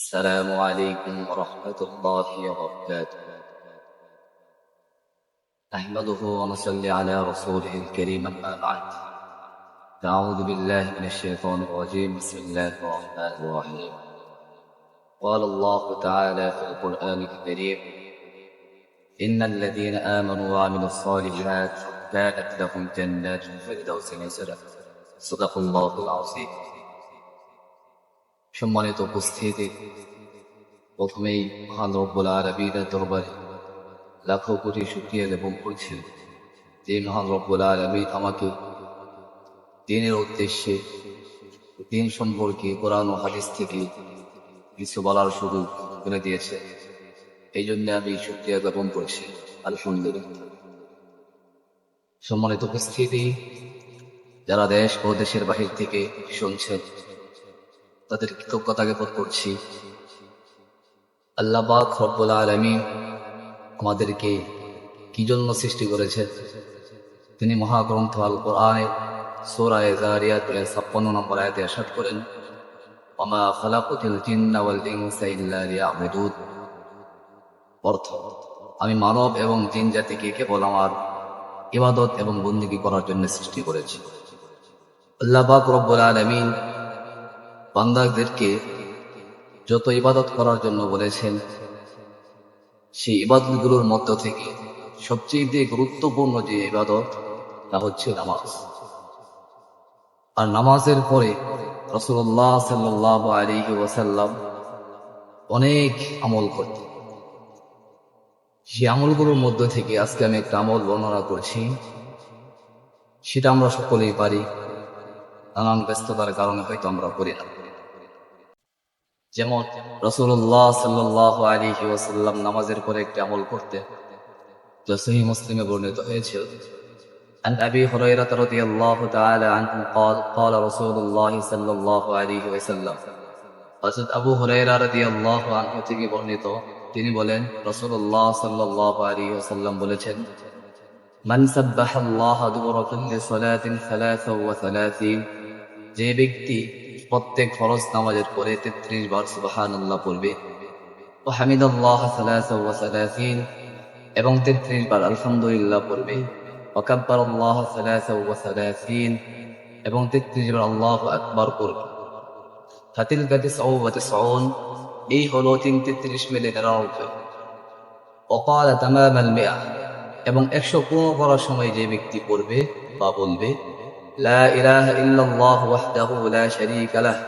السلام عليكم ورحمة الله وبركاته. أحمده ونصلي على رسوله الكريم، أما بعد. أعوذ بالله من الشيطان الرجيم. بسم الله الرحمن الرحيم. قال الله تعالى في القرآن الكريم: إن الذين آمنوا وعملوا الصالحات كانت لهم جنات الفردوس نزلا. صدق الله العظيم. সম্মানিত উপস্থিতি, প্রথমেই মহান রব্বুল আলামিনের দরবারে লাখো কোটি শুকরিয়া জ্ঞাপন করছি যে মহান রব্বুল আলামিন আমাকে দ্বীনের উদ্দেশ্যে, দ্বীন সম্পর্কে কোরআন ও হাদিস থেকে কিছু বলার সুযোগ করে দিয়েছে। এই জন্য আমি শুকরিয়া জ্ঞাপন করছি, আলহামদুলিল্লাহ। সম্মানিত উপস্থিতি, যারা দেশ ও দেশের বাহির থেকে শুনছেন তাদের কৃতজ্ঞতা জ্ঞাপন করছি। আল্লাহ পাক রব্বুল আলামিন আমাদেরকে কি জন্য সৃষ্টি করেছে? তিনি মহাগ্রন্থ আল কোরআনে সূরা যারিয়াত 56 নম্বর আয়াতে ইরশাদ করেন, ওয়ামা খালাকুতুল জিন্না ওয়াল ইনসা ইল্লা লিয়াবুদুন। অর্থ, আমি মানব এবং জিন জাতিকে কেবল আমার ইবাদত এবং বন্দেগী করার জন্য সৃষ্টি করেছি। আল্লাহ পাক রব্বুল আলামিন বান্দাদেরকে যত ইবাদত করার জন্য বলেছেন, সেই ইবাদতগুলোর মধ্য থেকে সবচেয়ে গুরুত্বপূর্ণ যে ইবাদত তা হচ্ছে নামাজ। আর নামাজের পরে রাসূলুল্লাহ সাল্লাল্লাহু আলাইহি ওয়াসাল্লাম অনেক আমল করতেন। সেই আমলগুলোর মধ্য থেকে আজকে আমি একটা আমল বর্ণনা করছি। সেটা আমরা সকলেই পারি, নানান ব্যস্ততার কারণে হয়তো আমরা করি না। যেমন রাসূলুল্লাহ সাল্লাল্লাহু আলাইহি ওয়াসাল্লাম নামাজের পরে একটি আমল করতেন, যা সহিহ মুসলিমে বর্ণিত হয়েছে। عن أبي هريرة رضي الله تعالى عنه قال قال رسول الله صلى الله عليه وسلم. হযরত আবু হুরায়রা রাদিয়াল্লাহু আনহু থেকে বর্ণিত, তিনি বলেন রাসূলুল্লাহ সাল্লাল্লাহু আলাইহি ওয়াসাল্লাম বলেছেন, মান সাব্বাহাল্লাহা দুবুরা কুল্লি সালাতিন 33, যে ব্যক্তি প্রত্যেক ফরজ নামাজের পরে 33 বার সুবহানাল্লাহ পড়বে, ওয়া হামিদাল্লাহ 33, এবং 33 বার আলহামদুলিল্লাহ পড়বে, ওয়া কাব্বারাল্লাহ 33, এবং 33 বার আল্লাহু আকবার পড়বে, ফাতিলকা 99, এই হলো 33 মিলে 99। ওয়া ক্বালা তামামাল 100, এবং 100 পূর্ণ করার সময় যে ব্যক্তি পড়বে বা বলবে, লা ইলাহা ইল্লাল্লাহু ওয়াহদাহু লা শারীকা লাহু,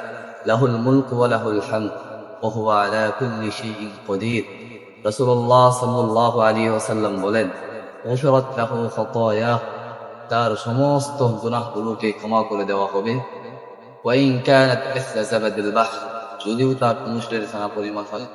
লাহুল মুলকু ওয়া লাহুল হামদ, ওয়া হুয়া আলা কুল্লি শাইইন কাদির। রাসূলুল্লাহ সাল্লাল্লাহু আলাইহি ওয়াসাল্লাম বলেন, গুফিরাত লাহু খাতায়াহ, তার সমস্ত গুনাহগুলোকে ক্ষমা করে দেওয়া হবে। ওয়া ইন কানাত মিসলা যাবাদিল বাহর, যদিও তার সমুদ্রের ছানা পরিমাণ হয়।